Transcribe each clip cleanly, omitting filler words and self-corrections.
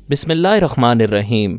बिस्मिल्लाहिर्रहमानिर्रहीम।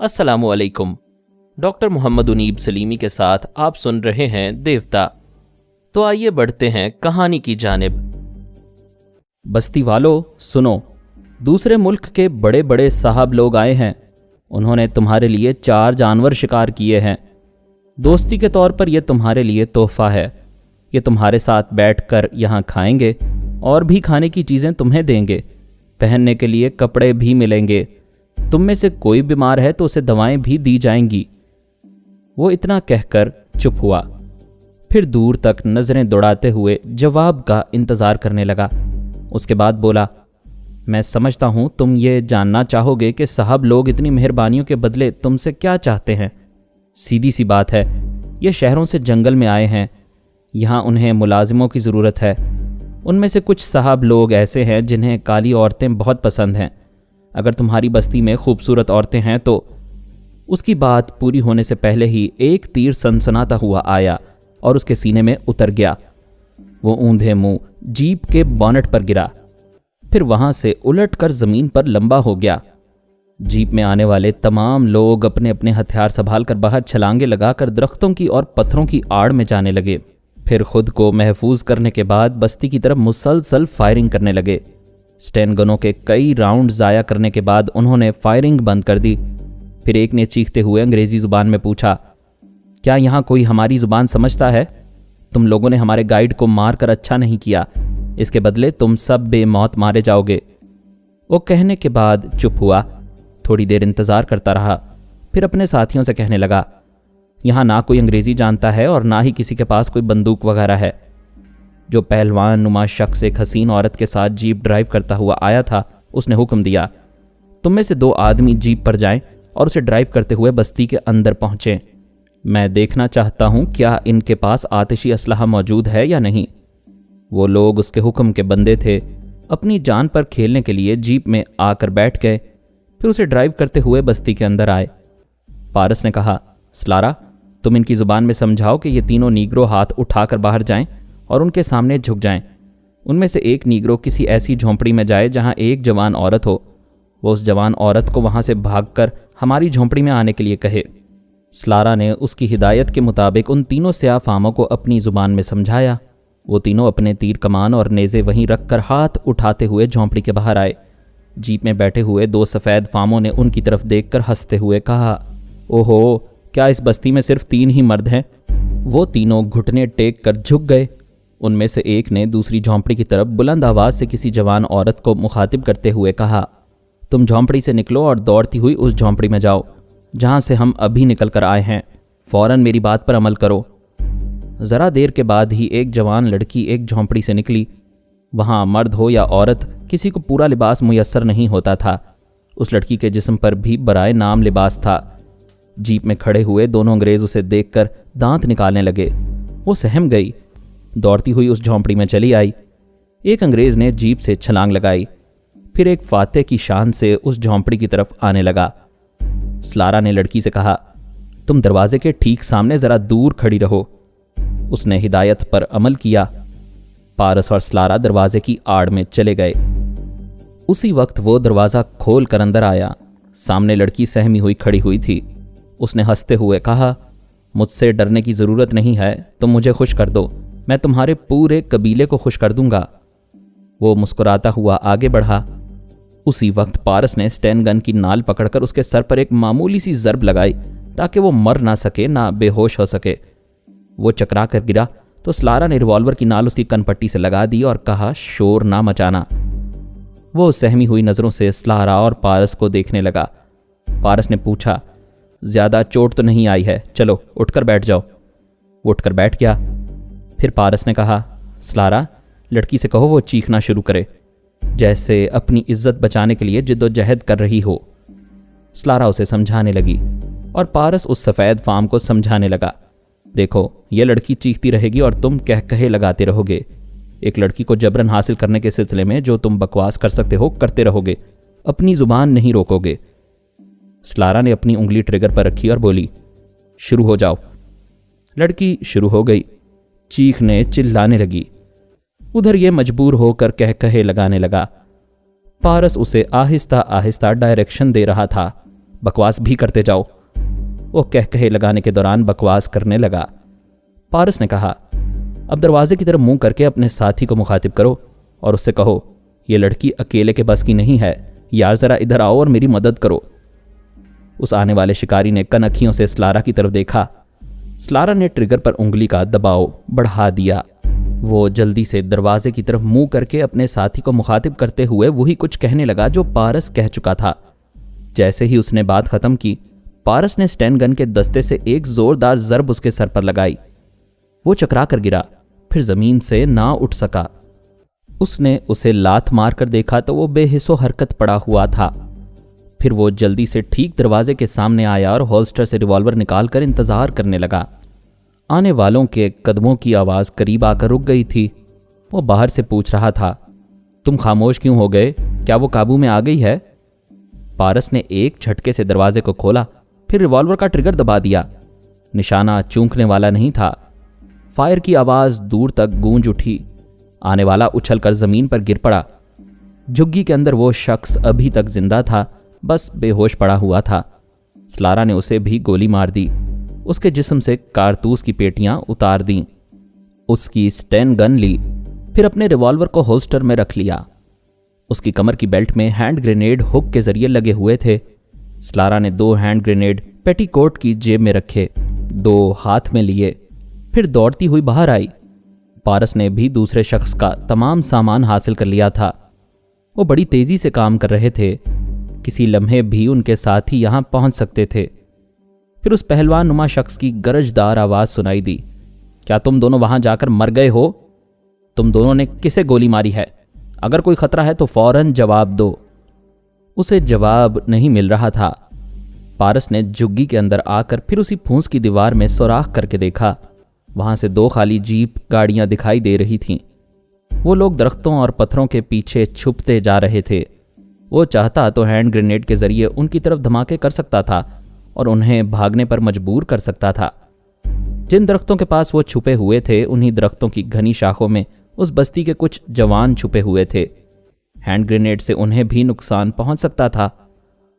अस्सलामु अलैकुम। डॉक्टर मोहम्मद ओनीब सलीमी के साथ आप सुन रहे हैं देवता। तो आइए बढ़ते हैं कहानी की जानिब। बस्ती वालों सुनो, दूसरे मुल्क के बड़े बड़े साहब लोग आए हैं। उन्होंने तुम्हारे लिए 4 जानवर शिकार किए हैं। दोस्ती के तौर पर यह तुम्हारे लिए तोहफा है। ये तुम्हारे साथ बैठकर यहाँ खाएंगे और भी खाने की चीज़ें तुम्हें देंगे। पहनने के लिए कपड़े भी मिलेंगे। तुम में से कोई बीमार है तो उसे दवाएं भी दी जाएंगी। वो इतना कहकर चुप हुआ, फिर दूर तक नज़रें दौड़ाते हुए जवाब का इंतज़ार करने लगा। उसके बाद बोला, मैं समझता हूँ तुम ये जानना चाहोगे कि साहब लोग इतनी मेहरबानियों के बदले तुमसे क्या चाहते हैं। सीधी सी बात है, ये शहरों से जंगल में आए हैं। यहाँ उन्हें मुलाजिमों की ज़रूरत है। उनमें से कुछ साहब लोग ऐसे हैं जिन्हें काली औरतें बहुत पसंद हैं। अगर तुम्हारी बस्ती में खूबसूरत औरतें हैं तो। उसकी बात पूरी होने से पहले ही एक तीर सनसनाता हुआ आया और उसके सीने में उतर गया। वो ऊंधे मुंह जीप के बॉनेट पर गिरा, फिर वहां से उलटकर ज़मीन पर लंबा हो गया। जीप में आने वाले तमाम लोग अपने अपने हथियार संभाल कर बाहर छलांगे लगाकर दरख्तों की और पत्थरों की आड़ में जाने लगे। फिर खुद को महफूज करने के बाद बस्ती की तरफ मुसलसल फायरिंग करने लगे। स्टेन गनों के कई राउंड ज़ाया करने के बाद उन्होंने फायरिंग बंद कर दी। फिर एक ने चीखते हुए अंग्रेज़ी ज़ुबान में पूछा, क्या यहाँ कोई हमारी ज़ुबान समझता है? तुम लोगों ने हमारे गाइड को मार कर अच्छा नहीं किया। इसके बदले तुम सब बेमौत मारे जाओगे। वो कहने के बाद चुप हुआ। थोड़ी देर इंतज़ार करता रहा, फिर अपने साथियों से कहने लगा, यहाँ ना कोई अंग्रेज़ी जानता है और ना ही किसी के पास कोई बंदूक वगैरह है। जो पहलवान नुमा शख्स एक हसीन औरत के साथ जीप ड्राइव करता हुआ आया था, उसने हुक्म दिया, तुम में से 2 आदमी जीप पर जाएं और उसे ड्राइव करते हुए बस्ती के अंदर पहुँचें। मैं देखना चाहता हूँ क्या इनके पास आतिशी असलहा मौजूद है या नहीं। वो लोग उसके हुक्म के बंदे थे। अपनी जान पर खेलने के लिए जीप में आकर बैठ गए, फिर उसे ड्राइव करते हुए बस्ती के अंदर आए। पारस ने कहा, स्लारा, तुम इनकी ज़ुबान में समझाओ कि ये तीनों नीग्रो हाथ उठाकर बाहर जाएं और उनके सामने झुक जाएं। उनमें से एक नीग्रो किसी ऐसी झोंपड़ी में जाए जहां एक जवान औरत हो। वो उस जवान औरत को वहां से भागकर हमारी झोंपड़ी में आने के लिए कहे। स्लारा ने उसकी हिदायत के मुताबिक उन तीनों स्याह फामों को अपनी ज़ुबान में समझाया। वो तीनों अपने तीर कमान और नेज़े वहीं रखकर हाथ उठाते हुए झोंपड़ी के बाहर आए। जीप में बैठे हुए 2 सफ़ेद फामों ने उनकी तरफ देखकर हंसते हुए कहा, ओहो, क्या इस बस्ती में सिर्फ 3 ही मर्द हैं? वो तीनों घुटने टेक कर झुक गए। उनमें से एक ने दूसरी झोंपड़ी की तरफ बुलंद आवाज़ से किसी जवान औरत को मुखातिब करते हुए कहा, तुम झोंपड़ी से निकलो और दौड़ती हुई उस झोंपड़ी में जाओ जहां से हम अभी निकल कर आए हैं। फ़ौरन मेरी बात पर अमल करो। ज़रा देर के बाद ही एक जवान लड़की एक झोंपड़ी से निकली। वहाँ मर्द हो या औरत, किसी को पूरा लिबास मुयस्सर नहीं होता था। उस लड़की के जिस्म पर भी बराए नाम लिबास था। जीप में खड़े हुए दोनों अंग्रेज़ उसे देखकर दांत निकालने लगे। वो सहम गई, दौड़ती हुई उस झोंपड़ी में चली आई। एक अंग्रेज़ ने जीप से छलांग लगाई, फिर एक फाते की शान से उस झोंपड़ी की तरफ आने लगा। स्लारा ने लड़की से कहा, तुम दरवाजे के ठीक सामने ज़रा दूर खड़ी रहो। उसने हिदायत पर अमल किया। पारस और स्लारा दरवाजे की आड़ में चले गए। उसी वक्त वो दरवाज़ा खोल कर अंदर आया। सामने लड़की सहमी हुई खड़ी हुई थी। उसने हंसते हुए कहा, मुझसे डरने की ज़रूरत नहीं है, तुम मुझे खुश कर दो, मैं तुम्हारे पूरे कबीले को खुश कर दूंगा। वो मुस्कुराता हुआ आगे बढ़ा। उसी वक्त पारस ने स्टेन गन की नाल पकड़कर उसके सर पर एक मामूली सी ज़रब लगाई ताकि वो मर ना सके ना बेहोश हो सके। वो चकरा कर गिरा तो स्लारा ने रिवॉल्वर की नाल उसकी कनपट्टी से लगा दी और कहा, शोर ना मचाना। वो सहमी हुई नज़रों से स्लारा और पारस को देखने लगा। पारस ने पूछा, ज़्यादा चोट तो नहीं आई है? चलो उठकर बैठ जाओ। वो उठकर बैठ गया। फिर पारस ने कहा, स्लारा, लड़की से कहो वो चीखना शुरू करे, जैसे अपनी इज्जत बचाने के लिए जिद्दोजहद कर रही हो। स्लारा उसे समझाने लगी और पारस उस सफ़ेद फाम को समझाने लगा, देखो ये लड़की चीखती रहेगी और तुम कहे लगाते रहोगे। एक लड़की को जबरन हासिल करने के सिलसिले में जो तुम बकवास कर सकते हो करते रहोगे, अपनी ज़ुबान नहीं रोकोगे। स्लारा ने अपनी उंगली ट्रिगर पर रखी और बोली, शुरू हो जाओ। लड़की शुरू हो गई, चीखने चिल्लाने लगी। उधर ये मजबूर होकर कह कहे लगाने लगा। पारस उसे आहिस्ता आहिस्ता डायरेक्शन दे रहा था। बकवास भी करते जाओ। वो कह कहे लगाने के दौरान बकवास करने लगा। पारस ने कहा, अब दरवाजे की तरफ मुंह करके अपने साथी को मुखातिब करो और उससे कहो, ये लड़की अकेले के बस की नहीं है यार, ज़रा इधर आओ और मेरी मदद करो। उस आने वाले शिकारी ने कनखियों से स्लारा की तरफ देखा। स्लारा ने ट्रिगर पर उंगली का दबाव बढ़ा दिया। वो जल्दी से दरवाजे की तरफ मुंह करके अपने साथी को मुखातिब करते हुए वही कुछ कहने लगा जो पारस कह चुका था। जैसे ही उसने बात खत्म की, पारस ने स्टैन गन के दस्ते से एक जोरदार जरब उसके सर पर लगाई। वो चकरा कर गिरा, फिर जमीन से ना उठ सका। उसने उसे लात मार कर देखा तो वो बेहिस्सो हरकत पड़ा हुआ था। फिर वो जल्दी से ठीक दरवाजे के सामने आया और होल्स्टर से रिवॉल्वर निकालकर इंतजार करने लगा। आने वालों के कदमों की आवाज़ करीब आकर रुक गई थी। वो बाहर से पूछ रहा था, तुम खामोश क्यों हो गए? क्या वो काबू में आ गई है? पारस ने एक झटके से दरवाजे को खोला, फिर रिवॉल्वर का ट्रिगर दबा दिया। निशाना चूकने वाला नहीं था। फायर की आवाज़ दूर तक गूंज उठी। आने वाला उछलकर ज़मीन पर गिर पड़ा। झुग्गी के अंदर वो शख्स अभी तक जिंदा था, बस बेहोश पड़ा हुआ था। स्लारा ने उसे भी गोली मार दी। उसके जिस्म से कारतूस की पेटियां उतार दी। उसकी स्टैन गन ली, फिर अपने रिवॉल्वर को होल्स्टर में रख लिया। उसकी कमर की बेल्ट में हैंड ग्रेनेड हुक के जरिए लगे हुए थे। स्लारा ने 2 हैंड ग्रेनेड पेटीकोट की जेब में रखे, 2 हाथ में लिए, फिर दौड़ती हुई बाहर आई। पारस ने भी दूसरे शख्स का तमाम सामान हासिल कर लिया था। वो बड़ी तेजी से काम कर रहे थे। किसी लम्हे भी उनके साथ ही यहां पहुंच सकते थे। फिर उस पहलवान नुमा शख्स की गरजदार आवाज सुनाई दी, क्या तुम दोनों वहां जाकर मर गए हो? तुम दोनों ने किसे गोली मारी है? अगर कोई खतरा है तो फौरन जवाब दो। उसे जवाब नहीं मिल रहा था। पारस ने झुग्गी के अंदर आकर फिर उसी फूंस की दीवार में सुराख करके देखा। वहां से 2 खाली जीप गाड़ियां दिखाई दे रही थीं। वो लोग दरख्तों और पत्थरों के पीछे छुपते जा रहे थे। वो चाहता तो हैंड ग्रेनेड के जरिए उनकी तरफ धमाके कर सकता था और उन्हें भागने पर मजबूर कर सकता था। जिन दरख्तों के पास वो छुपे हुए थे, उन्हीं दरख्तों की घनी शाखों में उस बस्ती के कुछ जवान छुपे हुए थे। हैंड ग्रेनेड से उन्हें भी नुकसान पहुंच सकता था।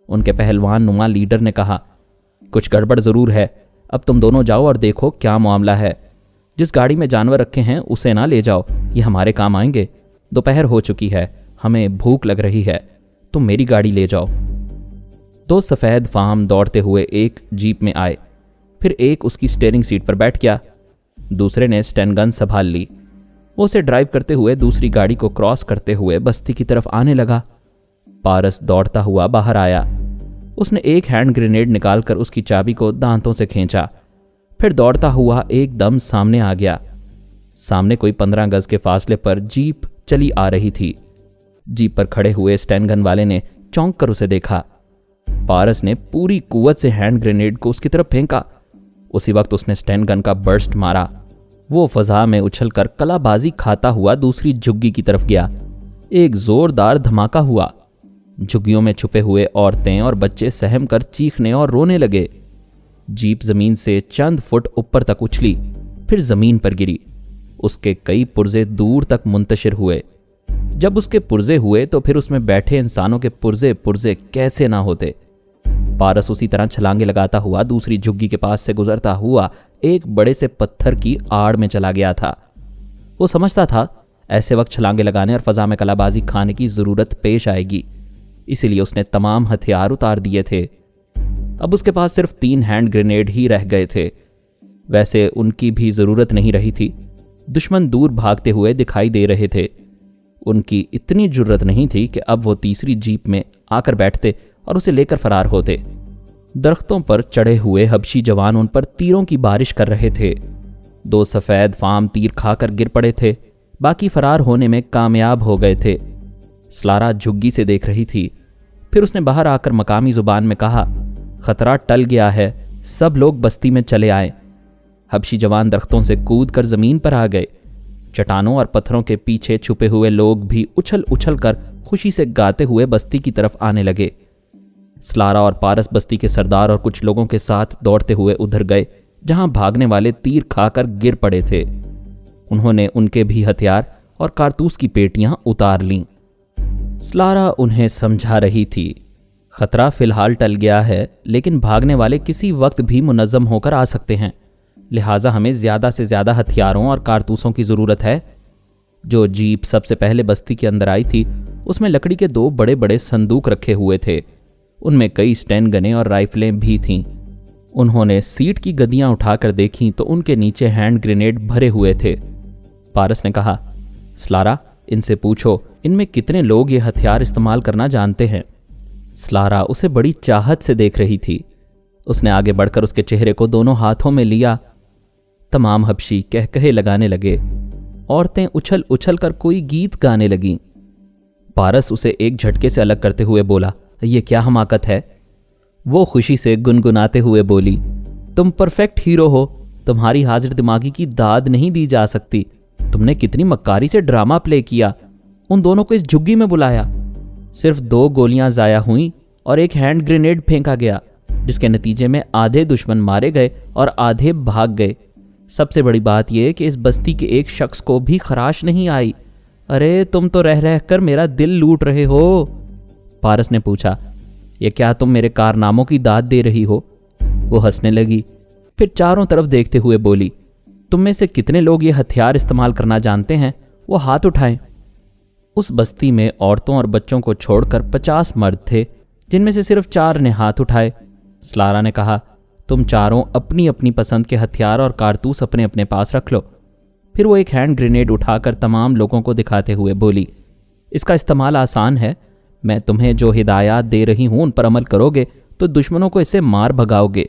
उनके पहलवान नुमा लीडर ने कहा, कुछ गड़बड़ जरूर है, अब तुम दोनों जाओ और देखो क्या मामला है। जिस गाड़ी में जानवर रखे हैं उसे ना ले जाओ, ये हमारे काम आएंगे। दोपहर हो चुकी है, हमें भूख लग रही है, तुम मेरी गाड़ी ले जाओ। 2 सफ़ेद फार्म दौड़ते हुए एक जीप में आए, फिर एक उसकी स्टीयरिंग सीट पर बैठ गया, दूसरे ने स्टैन गन संभाल ली। वो उसे ड्राइव करते हुए दूसरी गाड़ी को क्रॉस करते हुए बस्ती की तरफ आने लगा। पारस दौड़ता हुआ बाहर आया। उसने एक हैंड ग्रेनेड निकालकर उसकी चाबी को दांतों से खींचा, फिर दौड़ता हुआ एकदम सामने आ गया। सामने कोई 15 गज के फासले पर जीप चली आ रही थी। जीप पर खड़े हुए स्टैन गन वाले ने चौंक कर उसे देखा। पारस ने पूरी कुव्वत से हैंड ग्रेनेड को उसकी तरफ फेंका। उसी वक्त उसने स्टैन गन का बर्स्ट मारा। वो फजा में उछलकर कलाबाजी खाता हुआ दूसरी झुग्गी की तरफ गया। एक जोरदार धमाका हुआ। झुग्गियों में छुपे हुए औरतें और बच्चे सहम कर चीखने और रोने लगे। जीप जमीन से चंद फुट ऊपर तक उछली, फिर जमीन पर गिरी। उसके कई पुर्जे दूर तक मुंतशिर हुए। जब उसके पुर्जे हुए तो फिर उसमें बैठे इंसानों के पुर्जे कैसे ना होते। पारस उसी तरह छलांगे लगाता हुआ दूसरी झुग्गी के पास से गुजरता हुआ एक बड़े से पत्थर की आड़ में चला गया था। वो समझता था ऐसे वक्त छलांगे लगाने और फजा में कलाबाजी खाने की जरूरत पेश आएगी, इसीलिए उसने तमाम हथियार उतार दिए थे। अब उसके पास सिर्फ 3 हैंड ग्रेनेड ही रह गए थे। वैसे उनकी भी जरूरत नहीं रही थी। दुश्मन दूर भागते हुए दिखाई दे रहे थे। उनकी इतनी जरूरत नहीं थी कि अब वो तीसरी जीप में आकर बैठते और उसे लेकर फरार होते। दरख्तों पर चढ़े हुए हबशी जवान उन पर तीरों की बारिश कर रहे थे। 2 सफ़ेद फार्म तीर खाकर गिर पड़े थे, बाकी फरार होने में कामयाब हो गए थे। स्लारा झुग्गी से देख रही थी। फिर उसने बाहर आकर मकामी जुबान में कहा, खतरा टल गया है, सब लोग बस्ती में चले आए। हबशी जवान दरख्तों से कूद कर जमीन पर आ गए। चट्टानों और पत्थरों के पीछे छुपे हुए लोग भी उछल उछल कर खुशी से गाते हुए बस्ती की तरफ आने लगे। स्लारा और पारस बस्ती के सरदार और कुछ लोगों के साथ दौड़ते हुए उधर गए जहां भागने वाले तीर खाकर गिर पड़े थे। उन्होंने उनके भी हथियार और कारतूस की पेटियां उतार लीं। स्लारा उन्हें समझा रही थी, खतरा फिलहाल टल गया है, लेकिन भागने वाले किसी वक्त भी मुनज़्ज़म होकर आ सकते हैं, लिहाजा हमें ज़्यादा से ज़्यादा हथियारों और कारतूसों की ज़रूरत है। जो जीप सबसे पहले बस्ती के अंदर आई थी, उसमें लकड़ी के 2 बड़े बड़े संदूक रखे हुए थे। उनमें कई स्टैन गनें और राइफलें भी थीं। उन्होंने सीट की गद्दियां उठाकर देखीं तो उनके नीचे हैंड ग्रेनेड भरे हुए थे। पारस ने कहा, स्लारा, इनसे पूछो इनमें कितने लोग ये हथियार इस्तेमाल करना जानते हैं। स्लारा उसे बड़ी चाहत से देख रही थी। उसने आगे बढ़कर उसके चेहरे को दोनों हाथों में लिया। तमाम हबशी कहकहे लगाने लगे। औरतें उछल उछल कर कोई गीत गाने लगीं। पारस उसे एक झटके से अलग करते हुए बोला, ये क्या हमाकत है। वो खुशी से गुनगुनाते हुए बोली, तुम परफेक्ट हीरो हो, तुम्हारी हाजिर दिमागी की दाद नहीं दी जा सकती। तुमने कितनी मक्कारी से ड्रामा प्ले किया, उन दोनों को इस झुग्गी में बुलाया। सिर्फ 2 गोलियां जाया हुई और एक हैंड ग्रेनेड फेंका गया, जिसके नतीजे में आधे दुश्मन मारे गए और आधे भाग गए। सबसे बड़ी बात यह कि इस बस्ती के एक शख्स को भी खराश नहीं आई। अरे तुम तो रह रह कर मेरा दिल लूट रहे हो। पारस ने पूछा, ये क्या तुम मेरे कारनामों की दाद दे रही हो। वो हंसने लगी, फिर चारों तरफ देखते हुए बोली, तुम में से कितने लोग ये हथियार इस्तेमाल करना जानते हैं, वो हाथ उठाएं। उस बस्ती में औरतों और बच्चों को छोड़कर 50 मर्द थे, जिनमें से सिर्फ 4 ने हाथ उठाए। स्लारा ने कहा, तुम चारों अपनी अपनी पसंद के हथियार और कारतूस अपने अपने पास रख लो। फिर वो एक हैंड ग्रेनेड उठाकर तमाम लोगों को दिखाते हुए बोली, इसका इस्तेमाल आसान है। मैं तुम्हें जो हिदायत दे रही हूं उन पर अमल करोगे तो दुश्मनों को इससे मार भगाओगे।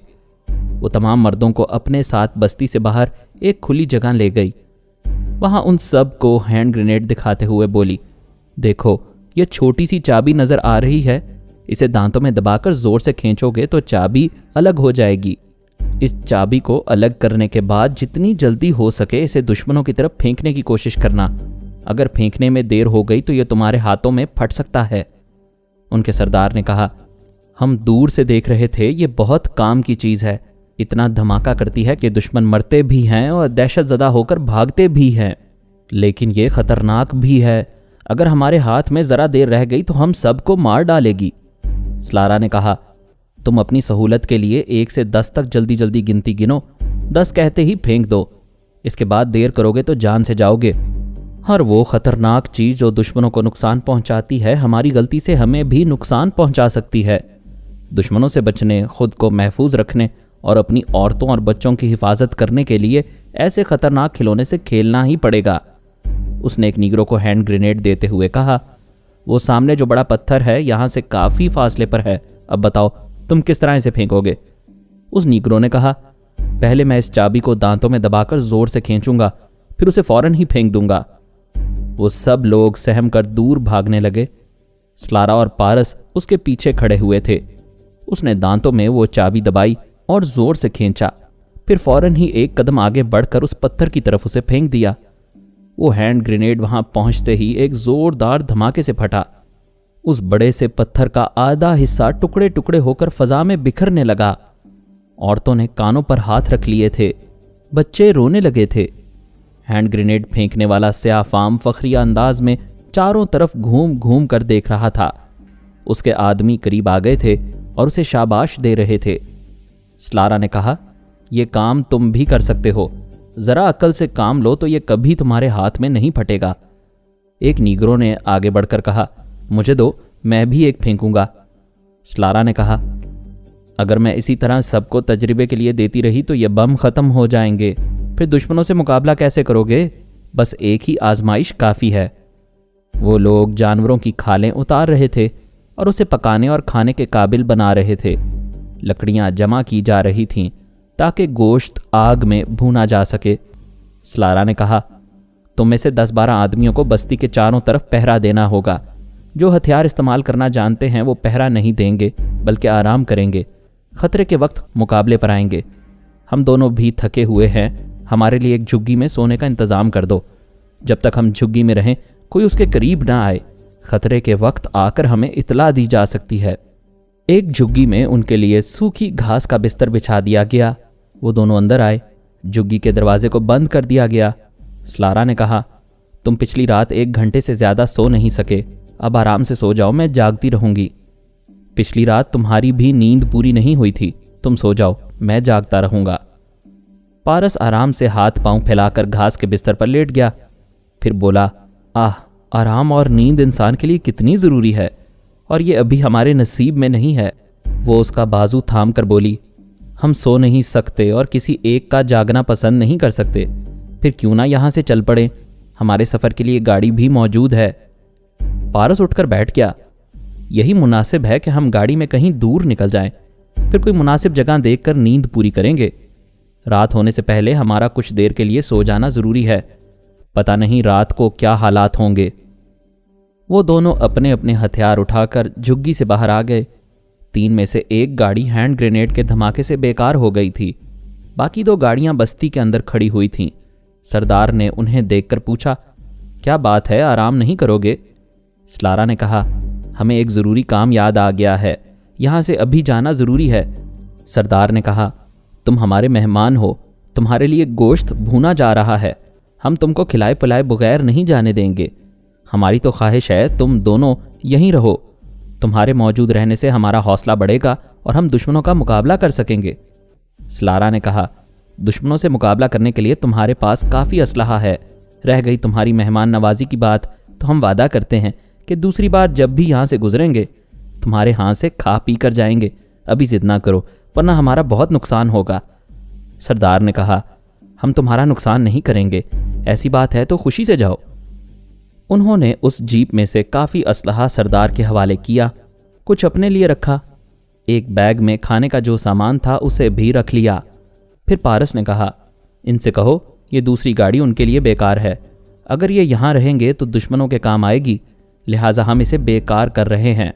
वो तमाम मर्दों को अपने साथ बस्ती से बाहर एक खुली जगह ले गई। वहां उन सब को हैंड ग्रेनेड दिखाते हुए बोली, देखो ये छोटी सी चाबी नजर आ रही है, इसे दांतों में दबाकर जोर से खींचोगे तो चाबी अलग हो जाएगी। इस चाबी को अलग करने के बाद जितनी जल्दी हो सके इसे दुश्मनों की तरफ फेंकने की कोशिश करना। अगर फेंकने में देर हो गई तो यह तुम्हारे हाथों में फट सकता है। उनके सरदार ने कहा, हम दूर से देख रहे थे, ये बहुत काम की चीज है। इतना धमाका करती है कि दुश्मन मरते भी हैं और दहशतजदा होकर भागते भी हैं, लेकिन ये खतरनाक भी है। अगर हमारे हाथ में जरा देर रह गई तो हम सबको मार डालेगी। स्लारा ने कहा, तुम अपनी सहूलत के लिए 1 से 10 तक जल्दी जल्दी गिनती गिनो, 10 कहते ही फेंक दो। इसके बाद देर करोगे तो जान से जाओगे। हर वो खतरनाक चीज जो दुश्मनों को नुकसान पहुंचाती है, हमारी गलती से हमें भी नुकसान पहुंचा सकती है। दुश्मनों से बचने, खुद को महफूज रखने और अपनी औरतों और बच्चों की हिफाजत करने के लिए ऐसे खतरनाक खिलौने से खेलना ही पड़ेगा। उसने एक नीग्रो को हैंड ग्रेनेड देते हुए कहा, वो सामने जो बड़ा पत्थर है यहाँ से काफ़ी फासले पर है। अब बताओ तुम किस तरह इसे फेंकोगे। उस नीग्रो ने कहा, पहले मैं इस चाबी को दांतों में दबाकर जोर से खींचूंगा, फिर उसे फौरन ही फेंक दूंगा। वो सब लोग सहम कर दूर भागने लगे। स्लारा और पारस उसके पीछे खड़े हुए थे। उसने दांतों में वो चाबी दबाई और जोर से खींचा, फिर फौरन ही एक कदम आगे बढ़कर उस पत्थर की तरफ उसे फेंक दिया। वो हैंड ग्रेनेड वहां पहुंचते ही एक जोरदार धमाके से फटा। उस बड़े से पत्थर का आधा हिस्सा टुकड़े टुकड़े होकर फजा में बिखरने लगा। औरतों ने कानों पर हाथ रख लिए थे, बच्चे रोने लगे थे। हैंड ग्रेनेड फेंकने वाला स्याफाम फखरिया अंदाज में चारों तरफ घूम घूम कर देख रहा था। उसके आदमी करीब आ गए थे और उसे शाबाश दे रहे थे। स्लारा ने कहा, यह काम तुम भी कर सकते हो, जरा अक्ल से काम लो तो यह कभी तुम्हारे हाथ में नहीं फटेगा। एक नीग्रो ने आगे बढ़कर कहा, मुझे दो, मैं भी एक फेंकूंगा। स्लारा ने कहा, अगर मैं इसी तरह सबको तजर्बे के लिए देती रही तो ये बम ख़त्म हो जाएंगे, फिर दुश्मनों से मुकाबला कैसे करोगे। बस एक ही आजमाइश काफ़ी है। वो लोग जानवरों की खालें उतार रहे थे और उसे पकाने और खाने के काबिल बना रहे थे। लकड़ियां जमा की जा रही थीं ताकि गोश्त आग में भूना जा सके। स्लारा ने कहा, तुम में से 10-12 आदमियों को बस्ती के चारों तरफ पहरा देना होगा। जो हथियार इस्तेमाल करना जानते हैं वो पहरा नहीं देंगे बल्कि आराम करेंगे। खतरे के वक्त मुकाबले पर आएंगे। हम दोनों भी थके हुए हैं, हमारे लिए एक झुग्गी में सोने का इंतज़ाम कर दो। जब तक हम झुग्गी में रहें कोई उसके करीब ना आए। खतरे के वक्त आकर हमें इतला दी जा सकती है। एक झुग्गी में उनके लिए सूखी घास का बिस्तर बिछा दिया गया। वो दोनों अंदर आए। झुग्गी के दरवाजे को बंद कर दिया गया। स्लारा ने कहा, तुम पिछली रात 1 घंटे से ज़्यादा सो नहीं सके, अब आराम से सो जाओ, मैं जागती रहूँगी। पिछली रात तुम्हारी भी नींद पूरी नहीं हुई थी, तुम सो जाओ, मैं जागता रहूँगा। पारस आराम से हाथ पांव फैलाकर घास के बिस्तर पर लेट गया। फिर बोला, आराम और नींद इंसान के लिए कितनी ज़रूरी है, और ये अभी हमारे नसीब में नहीं है। वो उसका बाजू थाम कर बोली, हम सो नहीं सकते और किसी एक का जागना पसंद नहीं कर सकते, फिर क्यों ना यहाँ से चल पड़े, हमारे सफ़र के लिए गाड़ी भी मौजूद है। पारस उठकर बैठ गया। यही मुनासिब है कि हम गाड़ी में कहीं दूर निकल जाएं, फिर कोई मुनासिब जगह देखकर नींद पूरी करेंगे। रात होने से पहले हमारा कुछ देर के लिए सो जाना ज़रूरी है, पता नहीं रात को क्या हालात होंगे। वो दोनों अपने अपने हथियार उठाकर झुग्गी से बाहर आ गए। 3 में से एक गाड़ी हैंड ग्रेनेड के धमाके से बेकार हो गई थी। बाकी 2 गाड़ियां बस्ती के अंदर खड़ी हुई थीं। सरदार ने उन्हें देखकर पूछा, क्या बात है, आराम नहीं करोगे? स्लारा ने कहा, हमें एक ज़रूरी काम याद आ गया है, यहाँ से अभी जाना ज़रूरी है। सरदार ने कहा, तुम हमारे मेहमान हो, तुम्हारे लिए गोश्त भूना जा रहा है, हम तुमको खिलाए पिलाए बगैर नहीं जाने देंगे। हमारी तो ख्वाहिश है तुम दोनों यहीं रहो, तुम्हारे मौजूद रहने से हमारा हौसला बढ़ेगा और हम दुश्मनों का मुकाबला कर सकेंगे। स्लारा ने कहा, दुश्मनों से मुकाबला करने के लिए तुम्हारे पास काफ़ी असलहा है। रह गई तुम्हारी मेहमान नवाजी की बात, तो हम वादा करते हैं कि दूसरी बार जब भी यहाँ से गुजरेंगे तुम्हारे हाथ से खा पी कर जाएंगे। अभी जिद ना करो, वरना हमारा बहुत नुकसान होगा। सरदार ने कहा, हम तुम्हारा नुकसान नहीं करेंगे, ऐसी बात है तो खुशी से जाओ। उन्होंने उस जीप में से काफ़ी असलहा सरदार के हवाले किया, कुछ अपने लिए रखा। एक बैग में खाने का जो सामान था उसे भी रख लिया। फिर पारस ने कहा, इनसे कहो ये दूसरी गाड़ी उनके लिए बेकार है, अगर ये यहाँ रहेंगे तो दुश्मनों के काम आएगी, लिहाजा हम इसे बेकार कर रहे हैं।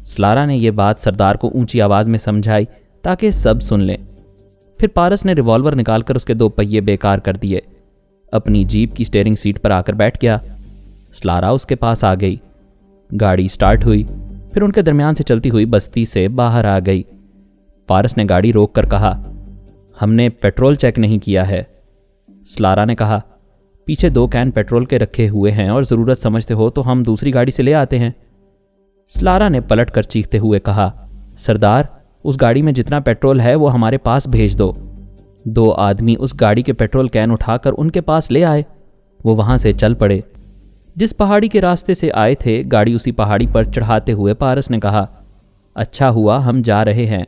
स्लारा ने यह बात सरदार को ऊंची आवाज़ में समझाई ताकि सब सुन लें। फिर पारस ने रिवॉल्वर निकालकर उसके 2 पहिए बेकार कर दिए। अपनी जीप की स्टीयरिंग सीट पर आकर बैठ गया। स्लारा उसके पास आ गई। गाड़ी स्टार्ट हुई, फिर उनके दरमियान से चलती हुई बस्ती से बाहर आ गई। पारस ने गाड़ी रोक कर कहा, हमने पेट्रोल चेक नहीं किया है। स्लारा ने कहा, पीछे 2 कैन पेट्रोल के रखे हुए हैं और ज़रूरत समझते हो तो हम दूसरी गाड़ी से ले आते हैं। स्लारा ने पलट कर चीखते हुए कहा, सरदार, उस गाड़ी में जितना पेट्रोल है वो हमारे पास भेज दो। 2 आदमी उस गाड़ी के पेट्रोल कैन उठाकर उनके पास ले आए। वो वहाँ से चल पड़े। जिस पहाड़ी के रास्ते से आए थे गाड़ी उसी पहाड़ी पर चढ़ाते हुए पारस ने कहा, अच्छा हुआ हम जा रहे हैं,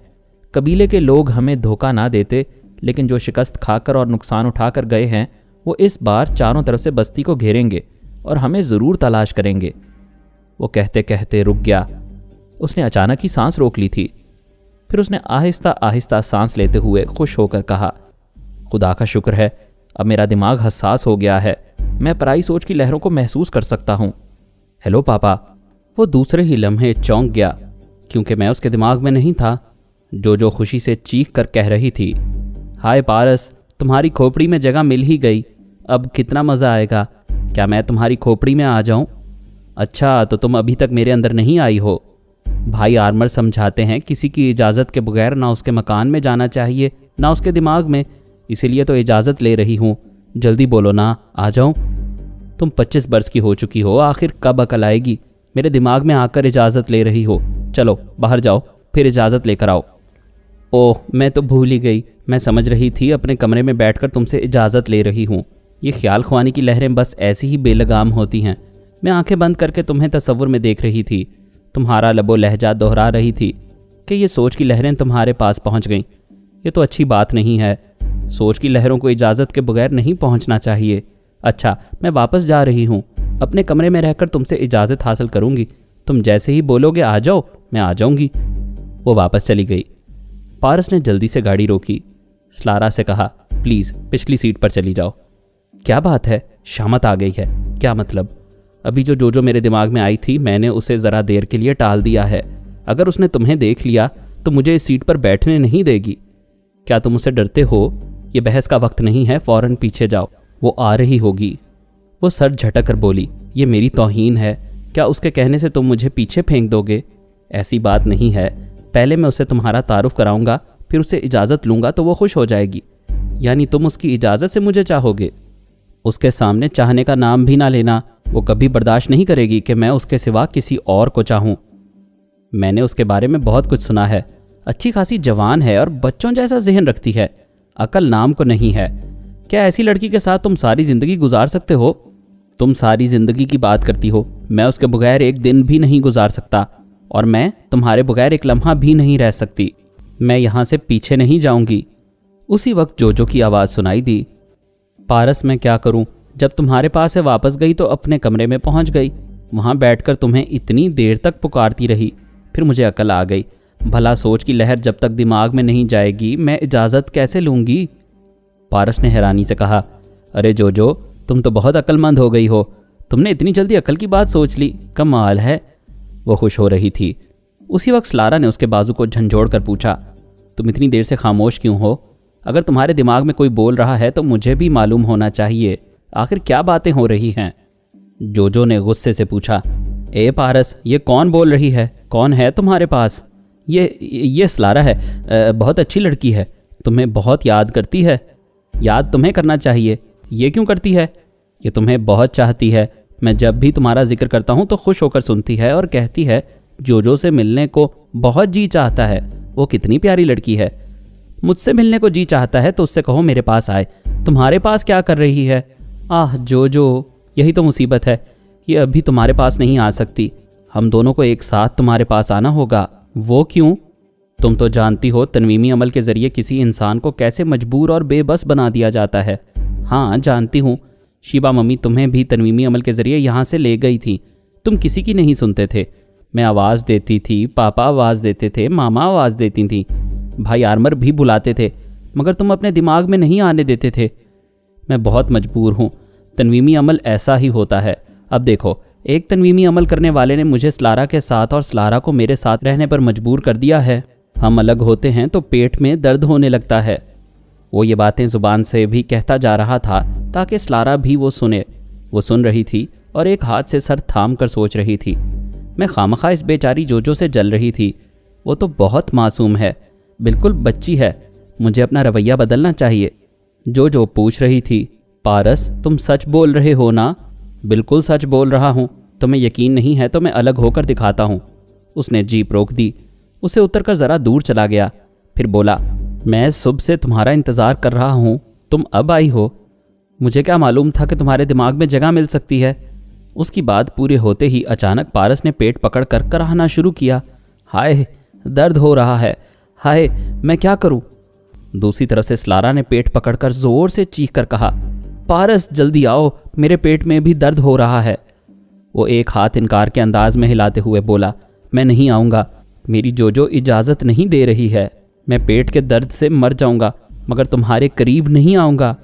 कबीले के लोग हमें धोखा ना देते, लेकिन जो शिकस्त खाकर और नुकसान उठाकर गए हैं वो इस बार चारों तरफ से बस्ती को घेरेंगे और हमें ज़रूर तलाश करेंगे। वो कहते कहते रुक गया। उसने अचानक ही सांस रोक ली थी। फिर उसने आहिस्ता आहिस्ता सांस लेते हुए खुश होकर कहा, खुदा का शुक्र है, अब मेरा दिमाग हसास हो गया है, मैं पराई सोच की लहरों को महसूस कर सकता हूँ। हेलो पापा। वो दूसरे ही लम्हे चौंक गया, क्योंकि मैं उसके दिमाग में नहीं था। जो खुशी से चीख कर कह रही थी, हाय पारस, तुम्हारी खोपड़ी में जगह मिल ही गई, अब कितना मज़ा आएगा, क्या मैं तुम्हारी खोपड़ी में आ जाऊं? अच्छा, तो तुम अभी तक मेरे अंदर नहीं आई हो। भाई आर्मर समझाते हैं किसी की इजाज़त के बगैर ना उसके मकान में जाना चाहिए ना उसके दिमाग में, इसीलिए तो इजाज़त ले रही हूँ। जल्दी बोलो ना, आ जाऊँ? तुम 25 बरस की हो चुकी हो, आखिर कब अकल आएगी? मेरे दिमाग में आकर इजाज़त ले रही हो। चलो बाहर जाओ, फिर इजाज़त लेकर आओ। ओह, मैं तो भूल ही गई, मैं समझ रही थी अपने कमरे में बैठकर तुमसे इजाज़त ले रही हूँ। ये ख्याल ख्वानी की लहरें बस ऐसी ही बेलगाम होती हैं। मैं आंखें बंद करके तुम्हें तसव्वुर में देख रही थी, तुम्हारा लबो लहजा दोहरा रही थी कि ये सोच की लहरें तुम्हारे पास पहुँच गईं। ये तो अच्छी बात नहीं है, सोच की लहरों को इजाज़त के बगैर नहीं पहुँचना चाहिए। अच्छा, मैं वापस जा रही हूँ, अपने कमरे में रहकर तुमसे इजाज़त हासिल करूँगी। तुम जैसे ही बोलोगे आ जाओ, मैं आ जाऊँगी। वो वापस चली गई। पारस ने जल्दी से गाड़ी रोकी। स्लारा से कहा, प्लीज़ पिछली सीट पर चली जाओ। क्या बात है, शामत आ गई है? क्या मतलब? अभी जो मेरे दिमाग में आई थी मैंने उसे ज़रा देर के लिए टाल दिया है। अगर उसने तुम्हें देख लिया तो मुझे इस सीट पर बैठने नहीं देगी। क्या तुम उससे डरते हो? ये बहस का वक्त नहीं है, फ़ौरन पीछे जाओ, वो आ रही होगी। वो सर झटक कर बोली, ये मेरी तौहीन है, क्या उसके कहने से तुम मुझे पीछे फेंक दोगे? ऐसी बात नहीं है, पहले मैं उसे तुम्हारा तारुफ कराऊंगा, फिर उससे इजाज़त लूँगा तो वो खुश हो जाएगी। यानी तुम उसकी इजाज़त से मुझे चाहोगे? उसके सामने चाहने का नाम भी ना लेना। वो कभी बर्दाश्त नहीं करेगी कि मैं उसके सिवा किसी और को चाहूँ। मैंने उसके बारे में बहुत कुछ सुना है। अच्छी खासी जवान है और बच्चों जैसा जहन रखती है, अकल नाम को नहीं है। क्या ऐसी लड़की के साथ तुम सारी ज़िंदगी गुजार सकते हो? तुम सारी ज़िंदगी की बात करती हो, मैं उसके बगैर एक दिन भी नहीं गुजार सकता, और मैं तुम्हारे बगैर एक लम्हा भी नहीं रह सकती। मैं यहाँ से पीछे नहीं जाऊँगी। उसी वक्त जोजो की आवाज़ सुनाई दी। पारस, मैं क्या करूँ? जब तुम्हारे पास से वापस गई तो अपने कमरे में पहुँच गई। वहाँ बैठकर तुम्हें इतनी देर तक पुकारती रही। फिर मुझे अकल आ गई। भला सोच की लहर जब तक दिमाग में नहीं जाएगी मैं इजाज़त कैसे लूँगी? पारस ने हैरानी से कहा, अरे जोजो, तुम तो बहुत अक्लमंद हो गई हो। तुमने इतनी जल्दी अकल की बात सोच ली, कमाल है। वो खुश हो रही थी। उसी वक्त स्लारा ने उसके बाजू को झंझोड़ कर पूछा, तुम इतनी देर से खामोश क्यों हो? अगर तुम्हारे दिमाग में कोई बोल रहा है तो मुझे भी मालूम होना चाहिए। आखिर क्या बातें हो रही हैं? जोजो ने गुस्से से पूछा, ए पारस, ये कौन बोल रही है? कौन है तुम्हारे पास? ये स्लारा है। बहुत अच्छी लड़की है, तुम्हें बहुत याद करती है। याद तुम्हें करना चाहिए। ये क्यों करती है? ये तुम्हें बहुत चाहती है। मैं जब भी तुम्हारा जिक्र करता हूँ तो खुश होकर सुनती है और कहती है जोजो से मिलने को बहुत जी चाहता है। वो कितनी प्यारी लड़की है। मुझसे मिलने को जी चाहता है तो उससे कहो मेरे पास आए। तुम्हारे पास क्या कर रही है? आह जोजो, यही तो मुसीबत है। ये अभी तुम्हारे पास नहीं आ सकती। हम दोनों को एक साथ तुम्हारे पास आना होगा। वो क्यों? तुम तो जानती हो तनवीमी अमल के ज़रिए किसी इंसान को कैसे मजबूर और बेबस बना दिया जाता है। हाँ जानती हूँ। शिबा मम्मी तुम्हें भी तनवीमी अमल के ज़रिए यहाँ से ले गई थी। तुम किसी की नहीं सुनते थे। मैं आवाज़ देती थी, पापा आवाज़ देते थे, मामा आवाज़ देती थी, भाई आर्मर भी बुलाते थे, मगर तुम अपने दिमाग में नहीं आने देते थे। मैं बहुत मजबूर हूँ। तनवीमी अमल ऐसा ही होता है। अब देखो, एक तनवीमी अमल करने वाले ने मुझे स्लारा के साथ और स्लारा को मेरे साथ रहने पर मजबूर कर दिया है। हम अलग होते हैं तो पेट में दर्द होने लगता है। वो ये बातें ज़ुबान से भी कहता जा रहा था ताकि स्लारा भी वो सुने। वो सुन रही थी और एक हाथ से सर थाम कर सोच रही थी। मैं खामखा इस बेचारी जोजो से जल रही थी। वो तो बहुत मासूम है, बिल्कुल बच्ची है। मुझे अपना रवैया बदलना चाहिए। जोजो पूछ रही थी, पारस तुम सच बोल रहे हो ना? बिल्कुल सच बोल रहा हूँ। तुम्हें यकीन नहीं है तो मैं अलग होकर दिखाता हूँ। उसने जीप रोक दी। उसे उतरकर ज़रा दूर चला गया। फिर बोला, मैं सुबह से तुम्हारा इंतज़ार कर रहा हूँ, तुम अब आई हो। मुझे क्या मालूम था कि तुम्हारे दिमाग में जगह मिल सकती है। उसकी बात पूरे होते ही अचानक पारस ने पेट पकड़ कर कराहना शुरू किया। हाय, दर्द हो रहा है। हाय, मैं क्या करूँ? दूसरी तरफ से स्लारा ने पेट पकड़कर ज़ोर से चीख कर कहा, पारस जल्दी आओ, मेरे पेट में भी दर्द हो रहा है। वो एक हाथ इनकार के अंदाज में हिलाते हुए बोला, मैं नहीं आऊँगा। मेरी जोजो इजाज़त नहीं दे रही है। मैं पेट के दर्द से मर जाऊँगा मगर तुम्हारे करीब नहीं आऊँगा।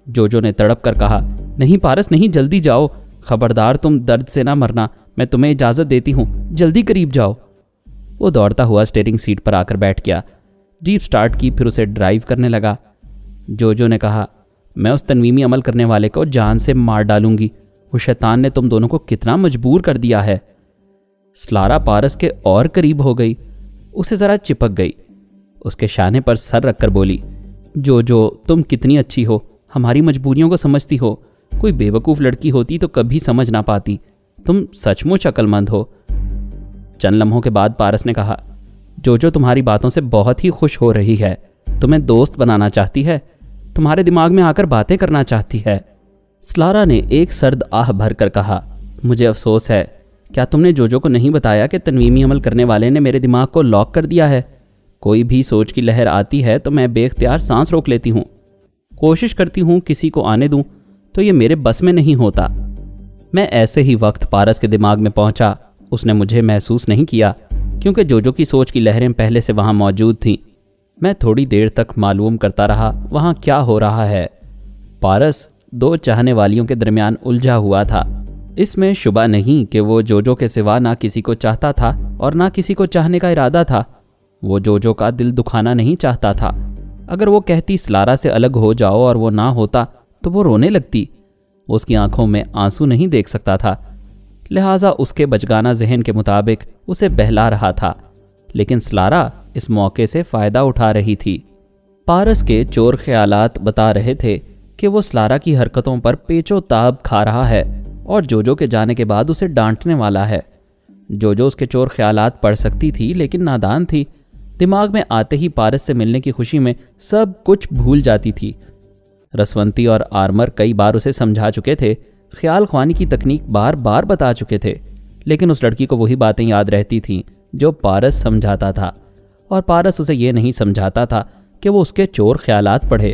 जोजो ने तड़प कर कहा, नहीं पारस नहीं, जल्दी जाओ। खबरदार तुम दर्द से ना मरना। मैं तुम्हें इजाज़त देती हूँ, जल्दी करीब जाओ। वो दौड़ता हुआ स्टीयरिंग सीट पर आकर बैठ गया। जीप स्टार्ट की, फिर उसे ड्राइव करने लगा। जोजो ने कहा, मैं उस तनवीमी अमल करने वाले को जान से मार डालूंगी। वो शैतान ने तुम दोनों को कितना मजबूर कर दिया है। स्लारा पारस के और करीब हो गई। उसे ज़रा चिपक गई। उसके शाने पर सर रखकर बोली, जोजो तुम कितनी अच्छी हो, हमारी मजबूरियों को समझती हो। कोई बेवकूफ़ लड़की होती तो कभी समझ ना पाती। तुम सचमुच अक्लमंद हो। चंद लम्हों के बाद पारस ने कहा, जोजो तुम्हारी बातों से बहुत ही खुश हो रही है। तुम्हें दोस्त बनाना चाहती है, तुम्हारे दिमाग में आकर बातें करना चाहती है। स्लारा ने एक सर्द आह भर कर कहा, मुझे अफसोस है। क्या तुमने जोजो को नहीं बताया कि तनवीमी अमल करने वाले ने मेरे दिमाग को लॉक कर दिया है? कोई भी सोच की लहर आती है तो मैं बेख्तियार सांस रोक लेती हूँ। कोशिश करती हूँ किसी को आने दूँ तो ये मेरे बस में नहीं होता। मैं ऐसे ही वक्त पारस के दिमाग में पहुँचा। उसने मुझे महसूस नहीं किया क्योंकि जोजो की सोच की लहरें पहले से वहाँ मौजूद थीं। मैं थोड़ी देर तक मालूम करता रहा वहाँ क्या हो रहा है। पारस दो चाहने वालियों के दरमियान उलझा हुआ था। इसमें शुबा नहीं कि वो जोजो के सिवा ना किसी को चाहता था और ना किसी को चाहने का इरादा था। वो जोजो का दिल दुखाना नहीं चाहता था। अगर वो कहती स्लारा से अलग हो जाओ और वो ना होता तो वो रोने लगती। उसकी आंखों में आंसू नहीं देख सकता था, लिहाजा उसके बचगाना जहन के मुताबिक उसे बहला रहा था। लेकिन स्लारा इस मौके से फ़ायदा उठा रही थी। पारस के चोर ख्यालात बता रहे थे कि वो सलारा की हरकतों पर पेचो ताब खा रहा है और जोजो के जाने के बाद उसे डांटने वाला है। जोजो उसके चोर ख्यालात पढ़ सकती थी, लेकिन नादान थी। दिमाग में आते ही पारस से मिलने की खुशी में सब कुछ भूल जाती थी। रसवंती और आर्मर कई बार उसे समझा चुके थे, ख्याल ख्वानी की तकनीक बार बार बता चुके थे, लेकिन उस लड़की को वही बातें याद रहती थीं जो पारस समझाता था, और पारस उसे ये नहीं समझाता था कि वो उसके चोर ख्यालात पढ़े।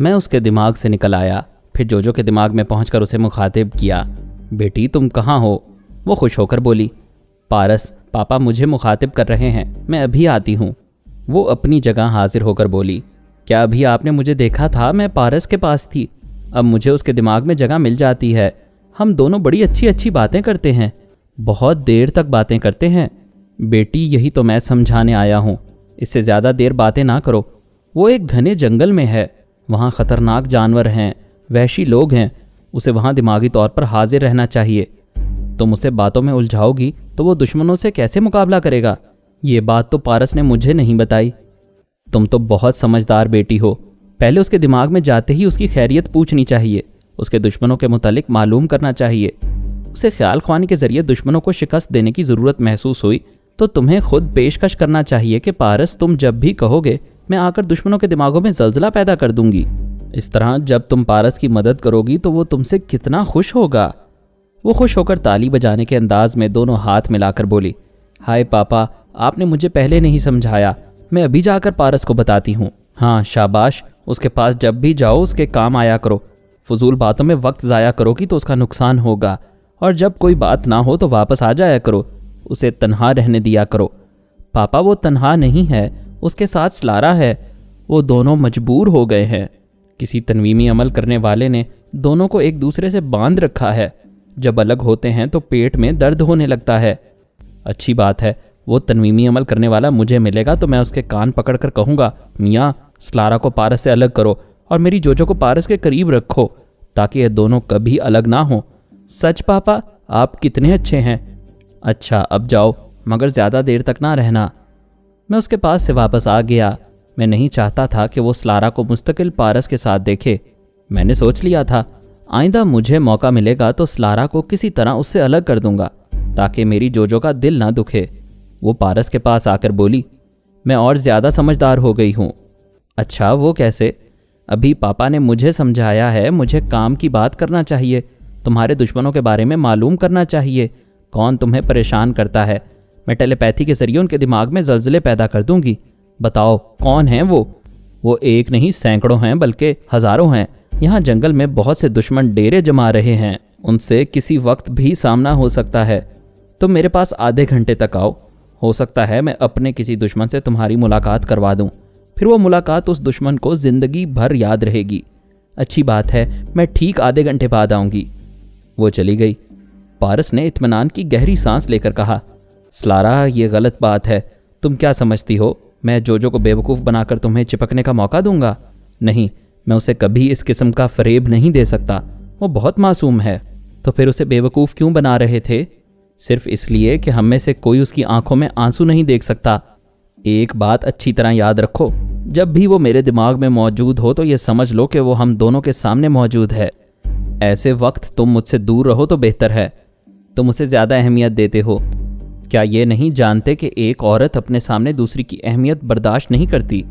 मैं उसके दिमाग से निकल आया, फिर जोजो के दिमाग में पहुंचकर उसे मुखातिब किया। बेटी तुम कहाँ हो? वो खुश होकर बोली। पारस, पापा मुझे मुखातिब कर रहे हैं, मैं अभी आती हूँ। वो अपनी जगह हाजिर होकर बोली। क्या अभी आपने मुझे देखा था? मैं पारस के पास थी, अब मुझे उसके दिमाग में जगह मिल जाती है। हम दोनों बड़ी अच्छी अच्छी बातें करते हैं, बहुत देर तक बातें करते हैं। बेटी यही तो मैं समझाने आया हूँ, इससे ज़्यादा देर बातें ना करो। वो एक घने जंगल में है, वहाँ ख़तरनाक जानवर हैं, वहशी लोग हैं, उसे वहाँ दिमागी तौर पर हाजिर रहना चाहिए। तुम उसे बातों में उलझाओगी तो वो दुश्मनों से कैसे मुकाबला करेगा? ये बात तो पारस ने मुझे नहीं बताई। तुम तो बहुत समझदार बेटी हो, पहले उसके दिमाग में जाते ही उसकी खैरियत पूछनी चाहिए, उसके दुश्मनों के मुतालिक मालूम करना चाहिए। उसे ख्याल ख्वानी के ज़रिए दुश्मनों को शिकस्त देने की ज़रूरत महसूस हुई तो तुम्हें खुद पेशकश करना चाहिए कि पारस तुम जब भी कहोगे मैं आकर दुश्मनों के दिमागों में जल्जला पैदा कर दूंगी। इस तरह जब तुम पारस की मदद करोगी तो वो तुमसे कितना खुश होगा। वो खुश होकर ताली बजाने के अंदाज में दोनों हाथ मिलाकर बोली। हाय पापा, आपने मुझे पहले नहीं समझाया, मैं अभी जाकर पारस को बताती हूँ। हाँ शाबाश, उसके पास जब भी जाओ उसके काम आया करो। फजूल बातों में वक्त ज़ाया करोगी तो उसका नुकसान होगा, और जब कोई बात ना हो तो वापस आ जाया करो, उसे तन्हा रहने दिया करो। पापा वो तन्हा नहीं है, उसके साथ सलारा है, वो दोनों मजबूर हो गए हैं। किसी तनवीमी अमल करने वाले ने दोनों को एक दूसरे से बांध रखा है, जब अलग होते हैं तो पेट में दर्द होने लगता है। अच्छी बात है, वो तनवीमी अमल करने वाला मुझे मिलेगा तो मैं उसके कान पकड़कर कहूँगा, मियाँ सलारा को पारस से अलग करो और मेरी जोजो को पारस के करीब रखो, ताकि ये दोनों कभी अलग ना हो। सच पापा, आप कितने अच्छे हैं। अच्छा अब जाओ, मगर ज़्यादा देर तक ना रहना। मैं उसके पास से वापस आ गया। मैं नहीं चाहता था कि वो सलारा को मुस्तकिल पारस के साथ देखे। मैंने सोच लिया था आइंदा मुझे मौका मिलेगा तो सलारा को किसी तरह उससे अलग कर दूंगा, ताकि मेरी जोजो का दिल ना दुखे। वो पारस के पास आकर बोली, मैं और ज़्यादा समझदार हो गई हूँ। अच्छा वो कैसे? अभी पापा ने मुझे समझाया है, मुझे काम की बात करना चाहिए, तुम्हारे दुश्मनों के बारे में मालूम करना चाहिए, कौन तुम्हें परेशान करता है। मैं टेलीपैथी के ज़रिए उनके दिमाग में जल्जले पैदा कर दूंगी। बताओ कौन हैं वो एक नहीं सैकड़ों हैं, बल्कि हज़ारों हैं। यहाँ जंगल में बहुत से दुश्मन डेरे जमा रहे हैं, उनसे किसी वक्त भी सामना हो सकता है। तुम मेरे पास आधे घंटे तक आओ, हो सकता है मैं अपने किसी दुश्मन से तुम्हारी मुलाकात करवा दूं, फिर वो मुलाकात उस दुश्मन को ज़िंदगी भर याद रहेगी। अच्छी बात है, मैं ठीक आधे घंटे बाद आऊँगी। वो चली गई। पारस ने इत्मीनान की गहरी सांस लेकर कहा, सलारा ये गलत बात है, तुम क्या समझती हो मैं जोजो को बेवकूफ़ बनाकर तुम्हें चिपकने का मौका दूंगा? नहीं, मैं उसे कभी इस किस्म का फरेब नहीं दे सकता, वो बहुत मासूम है। तो फिर उसे बेवकूफ़ क्यों बना रहे थे? सिर्फ इसलिए कि हम में से कोई उसकी आंखों में आंसू नहीं देख सकता। एक बात अच्छी तरह याद रखो, जब भी वो मेरे दिमाग में मौजूद हो तो ये समझ लो कि वो हम दोनों के सामने मौजूद है। ऐसे वक्त तुम मुझसे दूर रहो तो बेहतर है। तुम उसे ज़्यादा अहमियत देते हो। क्या ये नहीं जानते कि एक औरत अपने सामने दूसरी की अहमियत बर्दाश्त नहीं करती?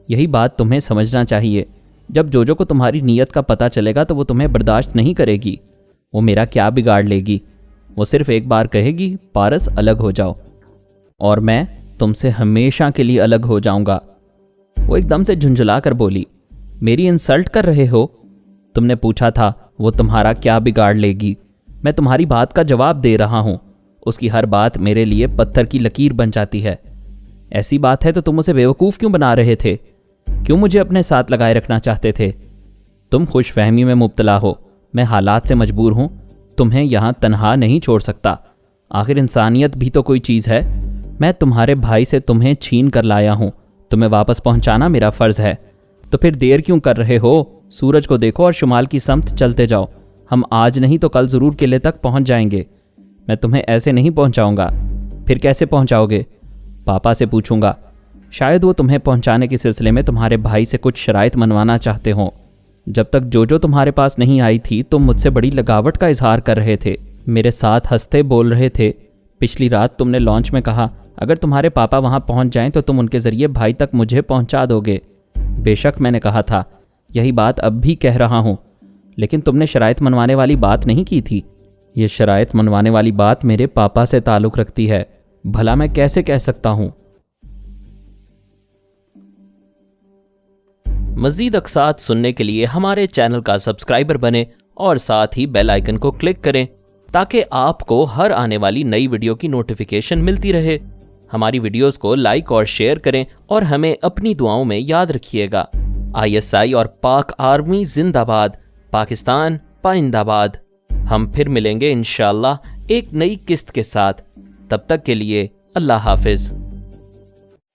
यही बात तुम्हें समझना चाहिए। जब जोजो को तुम्हारी नीयत का पता चलेगा तो वो तुम्हें बर्दाश्त नहीं करेगी। वो मेरा क्या बिगाड़ लेगी? वो सिर्फ एक बार कहेगी, पारस अलग हो जाओ, और मैं तुमसे हमेशा के लिए अलग हो जाऊंगा। वो एकदम से झुंझला कर बोली, मेरी इंसल्ट कर रहे हो? तुमने पूछा था वो तुम्हारा क्या बिगाड़ लेगी। मैं तुम्हारी बात का जवाब दे रहा हूँ। उसकी हर बात मेरे लिए पत्थर की लकीर बन जाती है। ऐसी बात है तो तुम उसे बेवकूफ़ क्यों बना रहे थे? क्यों मुझे अपने साथ लगाए रखना चाहते थे? तुम खुशफहमी में मुब्तला हो। मैं हालात से मजबूर हूँ, तुम्हें यहाँ तन्हा नहीं छोड़ सकता। आखिर इंसानियत भी तो कोई चीज़ है। मैं तुम्हारे भाई से तुम्हें छीन कर लाया हूँ, तुम्हें वापस पहुँचाना मेरा फ़र्ज़ है। तो फिर देर क्यों कर रहे हो? सूरज को देखो और शुमाल की समत चलते जाओ। हम आज नहीं तो कल ज़रूर किले तक पहुँच जाएंगे। मैं तुम्हें ऐसे नहीं पहुँचाऊँगा। फिर कैसे पहुँचाओगे? पापा से पूछूंगा। शायद वो तुम्हें पहुँचाने के सिलसिले में तुम्हारे भाई से कुछ शराइत मनवाना चाहते हों। जब तक जो तुम्हारे पास नहीं आई थी तुम मुझसे बड़ी लगावट का इजहार कर रहे थे, मेरे साथ हंसते बोल रहे थे। पिछली रात तुमने लॉन्च में कहा अगर तुम्हारे पापा वहाँ पहुँच जाएं तो तुम उनके ज़रिए भाई तक मुझे पहुँचा दोगे। बेशक मैंने कहा था, यही बात अब भी कह रहा हूँ, लेकिन तुमने शराइत मनवाने वाली बात नहीं की थी। ये शराइत मनवाने वाली बात मेरे पापा से ताल्लुक़ रखती है, भला मैं कैसे कह सकता हूँ। मज़ीद अक़सात सुनने के लिए हमारे चैनल का सब्सक्राइबर बने और साथ ही बेल आइकन को क्लिक करें ताकि आपको हर आने वाली नई वीडियो की नोटिफिकेशन मिलती रहे। हमारी वीडियोस को लाइक और शेयर करें और हमें अपनी दुआओं में याद रखिएगा। ISI और पाक आर्मी जिंदाबाद, पाकिस्तान पाइंदाबाद। हम फिर मिलेंगे इंशाअल्लाह एक नई किस्त के साथ। तब तक के लिए अल्लाह हाफिज़।